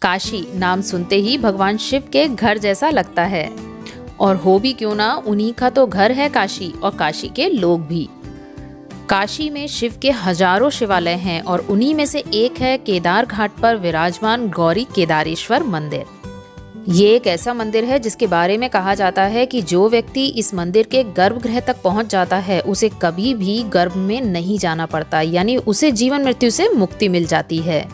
काशी नाम सुनते ही भगवान शिव के घर जैसा लगता है, और हो भी क्यों ना, उन्हीं का तो घर है काशी, और काशी के लोग भी। काशी में शिव के हजारों शिवालय हैं और उन्हीं में से एक है केदार घाट पर विराजमान गौरी केदारेश्वर मंदिर। ये एक ऐसा मंदिर है जिसके बारे में कहा जाता है कि जो व्यक्ति इस मंदिर के गर्भगृह तक पहुंच जाता है उसे कभी भी गर्भ में नहीं जाना पड़ता, यानी उसे जीवन मृत्यु से मुक्ति मिल जाती है।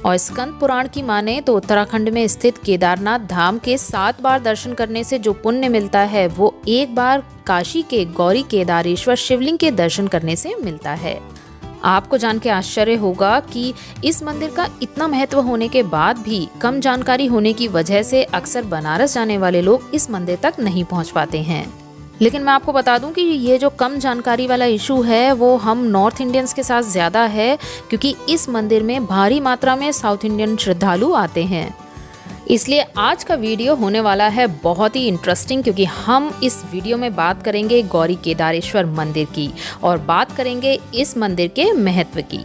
और स्कंद पुराण की माने तो उत्तराखंड में स्थित केदारनाथ धाम के 7 बार दर्शन करने से जो पुण्य मिलता है वो एक बार काशी के गौरी केदारेश्वर शिवलिंग के दर्शन करने से मिलता है। आपको जान के आश्चर्य होगा कि इस मंदिर का इतना महत्व होने के बाद भी कम जानकारी होने की वजह से अक्सर बनारस जाने वाले लोग इस मंदिर तक नहीं पहुंच पाते हैं। लेकिन मैं आपको बता दूं कि ये जो कम जानकारी वाला इशू है वो हम नॉर्थ इंडियंस के साथ ज़्यादा है, क्योंकि इस मंदिर में भारी मात्रा में साउथ इंडियन श्रद्धालु आते हैं। इसलिए आज का वीडियो होने वाला है बहुत ही इंटरेस्टिंग, क्योंकि हम इस वीडियो में बात करेंगे गौरी केदारेश्वर मंदिर की और बात करेंगे इस मंदिर के महत्व की।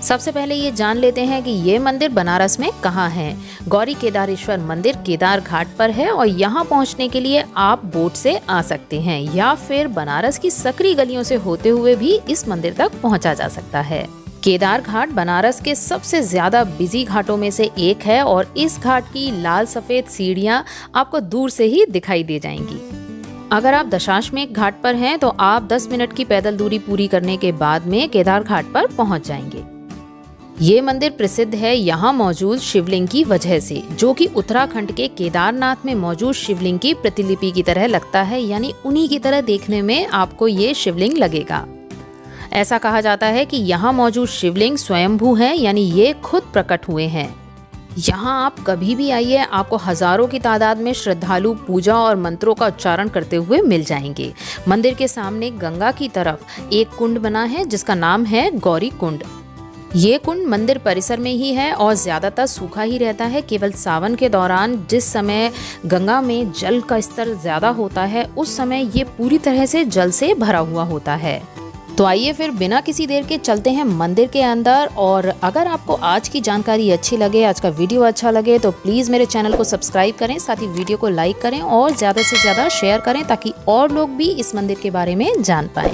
सबसे पहले ये जान लेते हैं कि ये मंदिर बनारस में कहाँ है। गौरी केदारेश्वर मंदिर केदार घाट पर है और यहाँ पहुँचने के लिए आप बोट से आ सकते हैं या फिर बनारस की सकरी गलियों से होते हुए भी इस मंदिर तक पहुँचा जा सकता है। केदार घाट बनारस के सबसे ज्यादा बिजी घाटों में से एक है और इस घाट की लाल सफेद सीढ़ियाँ आपको दूर से ही दिखाई दे जाएंगी। अगर आप दशाश्वमेध घाट पर हैं तो आप 10 मिनट की पैदल दूरी पूरी करने के बाद में केदार घाट पर पहुंच जाएंगे। ये मंदिर प्रसिद्ध है यहाँ मौजूद शिवलिंग की वजह से, जो कि उत्तराखंड के केदारनाथ में मौजूद शिवलिंग की प्रतिलिपि की तरह लगता है, यानी उन्हीं की तरह देखने में आपको ये शिवलिंग लगेगा। ऐसा कहा जाता है कि यहाँ मौजूद शिवलिंग स्वयंभू हैं, यानी ये खुद प्रकट हुए हैं। यहाँ आप कभी भी आइए, आपको हजारों की तादाद में श्रद्धालु पूजा और मंत्रों का उच्चारण करते हुए मिल जाएंगे। मंदिर के सामने गंगा की तरफ एक कुंड बना है जिसका नाम है गौरी कुंड। ये कुंड मंदिर परिसर में ही है और ज्यादातर सूखा ही रहता है। केवल सावन के दौरान जिस समय गंगा में जल का स्तर ज्यादा होता है उस समय ये पूरी तरह से जल से भरा हुआ होता है। तो आइए फिर बिना किसी देर के चलते हैं मंदिर के अंदर। और अगर आपको आज की जानकारी अच्छी लगे, आज का वीडियो अच्छा लगे तो प्लीज़ मेरे चैनल को सब्सक्राइब करें, साथ ही वीडियो को लाइक करें और ज़्यादा से ज़्यादा शेयर करें ताकि और लोग भी इस मंदिर के बारे में जान पाएं।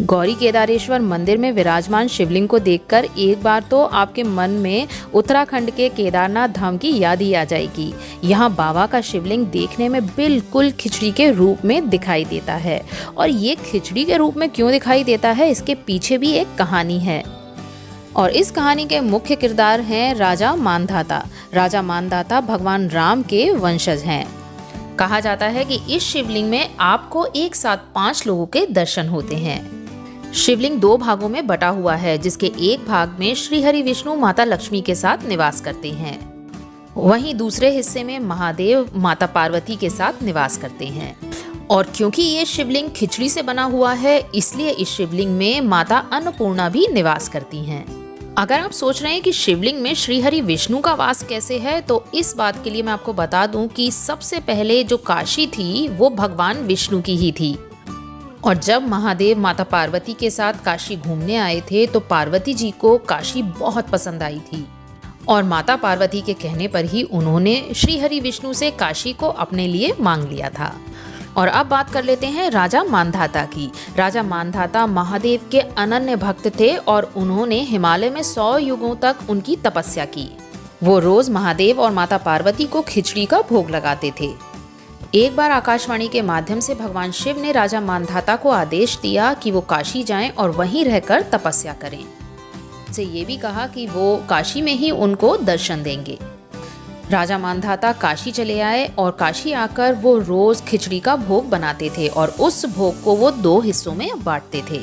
गौरी केदारेश्वर मंदिर में विराजमान शिवलिंग को देखकर एक बार तो आपके मन में उत्तराखंड के केदारनाथ धाम की याद ही आ जाएगी। यहाँ बाबा का शिवलिंग देखने में बिल्कुल खिचड़ी के रूप में दिखाई देता है, और ये खिचड़ी के रूप में क्यों दिखाई देता है इसके पीछे भी एक कहानी है। और इस कहानी के मुख्य किरदार हैं राजा मानधाता। राजा मानधाता भगवान राम के वंशज हैं। कहा जाता है कि इस शिवलिंग में आपको एक साथ 5 लोगों के दर्शन होते हैं। शिवलिंग 2 भागों में बटा हुआ है, जिसके एक भाग में श्री हरि विष्णु माता लक्ष्मी के साथ निवास करते हैं, वहीं दूसरे हिस्से में महादेव माता पार्वती के साथ निवास करते हैं। और क्योंकि ये शिवलिंग खिचड़ी से बना हुआ है इसलिए इस शिवलिंग में माता अन्नपूर्णा भी निवास करती हैं। अगर आप सोच रहे हैं कि शिवलिंग में श्री हरि विष्णु का वास कैसे है, तो इस बात के लिए मैं आपको बता दूं कि सबसे पहले जो काशी थी वो भगवान विष्णु की ही थी। और जब महादेव माता पार्वती के साथ काशी घूमने आए थे तो पार्वती जी को काशी बहुत पसंद आई थी, और माता पार्वती के कहने पर ही उन्होंने श्री हरि विष्णु से काशी को अपने लिए मांग लिया था। और अब बात कर लेते हैं राजा मानधाता की। राजा मानधाता महादेव के अनन्य भक्त थे और उन्होंने हिमालय में 100 युगों तक उनकी तपस्या की। वो रोज महादेव और माता पार्वती को खिचड़ी का भोग लगाते थे। एक बार आकाशवाणी के माध्यम से भगवान शिव ने राजा मानधाता को आदेश दिया कि वो काशी जाएं और वहीं रहकर तपस्या करें। से ये भी कहा कि वो काशी में ही उनको दर्शन देंगे। राजा मानधाता काशी चले आए और काशी आकर वो रोज खिचड़ी का भोग बनाते थे और उस भोग को वो 2 हिस्सों में बांटते थे,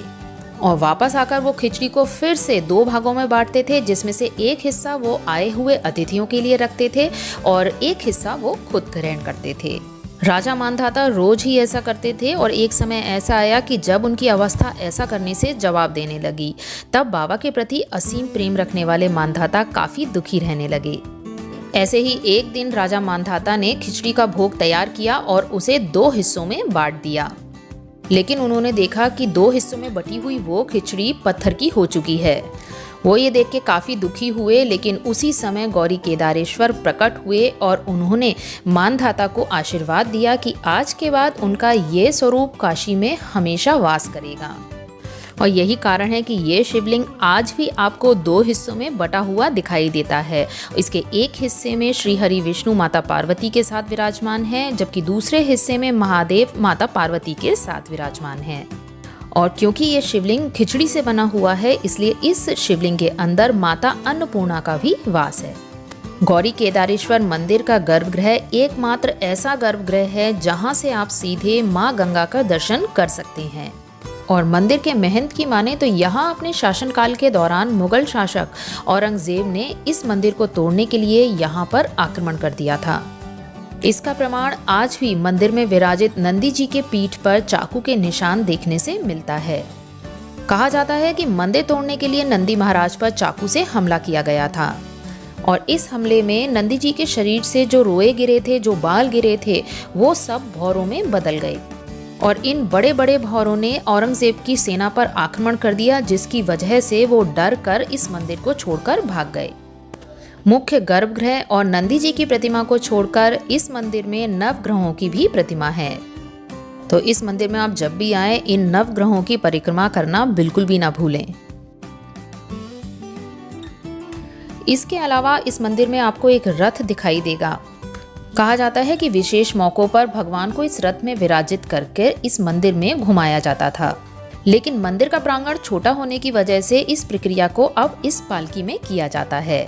और वापस आकर वो खिचड़ी को फिर से 2 भागों में बांटते थे, जिसमें से एक हिस्सा वो आए हुए अतिथियों के लिए रखते थे और एक हिस्सा वो खुद ग्रहण करते थे। राजा मानधाता रोज ही ऐसा करते थे और एक समय ऐसा आया कि जब उनकी अवस्था ऐसा करने से जवाब देने लगी, तब बाबा के प्रति असीम प्रेम रखने वाले मानधाता काफी दुखी रहने लगे। ऐसे ही एक दिन राजा मानधाता ने खिचड़ी का भोग तैयार किया और उसे 2 हिस्सों में बांट दिया, लेकिन उन्होंने देखा कि 2 हिस्सों में बटी हुई वो खिचड़ी पत्थर की हो चुकी है। वो ये देख के काफ़ी दुखी हुए, लेकिन उसी समय गौरी केदारेश्वर प्रकट हुए और उन्होंने मानधाता को आशीर्वाद दिया कि आज के बाद उनका ये स्वरूप काशी में हमेशा वास करेगा। और यही कारण है कि ये शिवलिंग आज भी आपको 2 हिस्सों में बटा हुआ दिखाई देता है। इसके एक हिस्से में श्री हरि विष्णु माता पार्वती के साथ विराजमान है, जबकि दूसरे हिस्से में महादेव माता पार्वती के साथ विराजमान है। और क्योंकि ये शिवलिंग खिचड़ी से बना हुआ है, इसलिए इस शिवलिंग के अंदर माता अन्नपूर्णा का भी वास है। गौरी केदारेश्वर मंदिर का गर्भगृह एकमात्र ऐसा गर्भगृह है जहां से आप सीधे मां गंगा का दर्शन कर सकते हैं। और मंदिर के महंत की माने तो यहाँ अपने शासनकाल के दौरान मुगल शासक औरंगजेब ने इस मंदिर को तोड़ने के लिए यहाँ पर आक्रमण कर दिया था। इसका प्रमाण आज भी मंदिर में विराजित नंदी जी के पीठ पर चाकू के निशान देखने से मिलता है। कहा जाता है कि मंदिर तोड़ने के लिए नंदी महाराज पर चाकू से हमला किया गया था और इस हमले में नंदी जी के शरीर से जो रोए गिरे थे, जो बाल गिरे थे, वो सब भौरों में बदल गए और इन बड़े बड़े भौरों ने औरंगजेब की सेना पर आक्रमण कर दिया, जिसकी वजह से वो डर कर इस मंदिर को छोड़कर भाग गए। मुख्य गर्भगृह और नंदी जी की प्रतिमा को छोड़कर इस मंदिर में नवग्रहों की भी प्रतिमा है। तो इस मंदिर में आप जब भी आए इन नवग्रहों की परिक्रमा करना बिल्कुल भी ना भूलें। इसके अलावा इस मंदिर में आपको एक रथ दिखाई देगा। कहा जाता है कि विशेष मौकों पर भगवान को इस रथ में विराजित करके इस मंदिर में घुमाया जाता था, लेकिन मंदिर का प्रांगण छोटा होने की वजह से इस प्रक्रिया को अब इस पालकी में किया जाता है।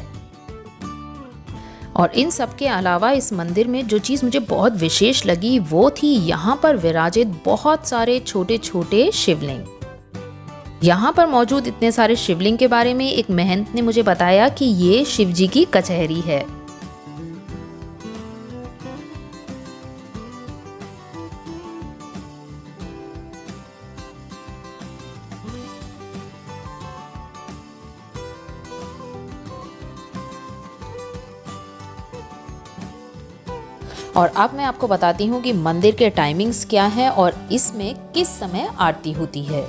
और इन सब के अलावा इस मंदिर में जो चीज़ मुझे बहुत विशेष लगी वो थी यहाँ पर विराजित बहुत सारे छोटे छोटे शिवलिंग। यहाँ पर मौजूद इतने सारे शिवलिंग के बारे में एक महंत ने मुझे बताया कि ये शिव जी की कचहरी है। और अब मैं आपको बताती हूँ कि मंदिर के टाइमिंग्स क्या है और इसमें किस समय आरती होती है।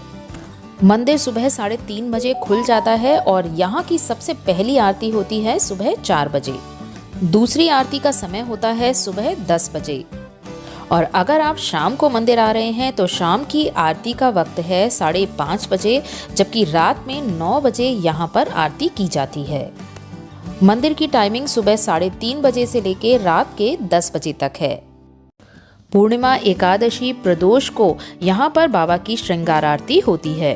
मंदिर सुबह 3:30 बजे खुल जाता है और यहाँ की सबसे पहली आरती होती है सुबह 4 बजे। दूसरी आरती का समय होता है सुबह 10 बजे। और अगर आप शाम को मंदिर आ रहे हैं तो शाम की आरती का वक्त है 5:30 बजे, जबकि रात में 9 बजे यहाँ पर आरती की जाती है। मंदिर की टाइमिंग सुबह 3:30 बजे से लेकर रात के 10 बजे तक है। पूर्णिमा, एकादशी, प्रदोष को यहाँ पर बाबा की श्रृंगार आरती होती है।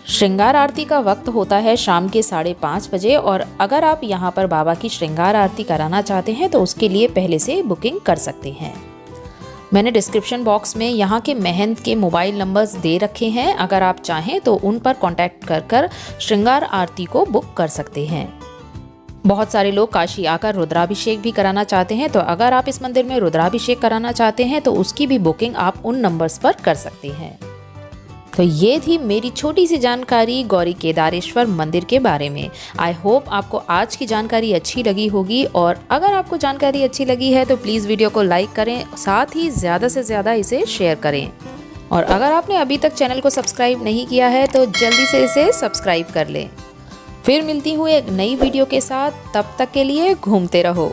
श्रृंगार आरती का वक्त होता है शाम के 5:30 बजे और अगर आप यहाँ पर बाबा की श्रृंगार आरती कराना चाहते हैं तो उसके लिए पहले से बुकिंग कर सकते हैं। मैंने डिस्क्रिप्शन बॉक्स में यहाँ के महंत के मोबाइल नंबर्स दे रखे हैं, अगर आप चाहें तो उन पर कॉन्टैक्ट कर श्रृंगार आरती को बुक कर सकते हैं। बहुत सारे लोग काशी आकर रुद्राभिषेक भी कराना चाहते हैं, तो अगर आप इस मंदिर में रुद्राभिषेक कराना चाहते हैं तो उसकी भी बुकिंग आप उन नंबर्स पर कर सकते हैं। तो ये थी मेरी छोटी सी जानकारी गौरी केदारेश्वर मंदिर के बारे में। आई होप आपको आज की जानकारी अच्छी लगी होगी और अगर आपको जानकारी अच्छी लगी है तो प्लीज़ वीडियो को लाइक करें, साथ ही ज़्यादा से ज़्यादा इसे शेयर करें। और अगर आपने अभी तक चैनल को सब्सक्राइब नहीं किया है तो जल्दी से इसे सब्सक्राइब कर लें। फिर मिलती हूँ एक नई वीडियो के साथ, तब तक के लिए घूमते रहो।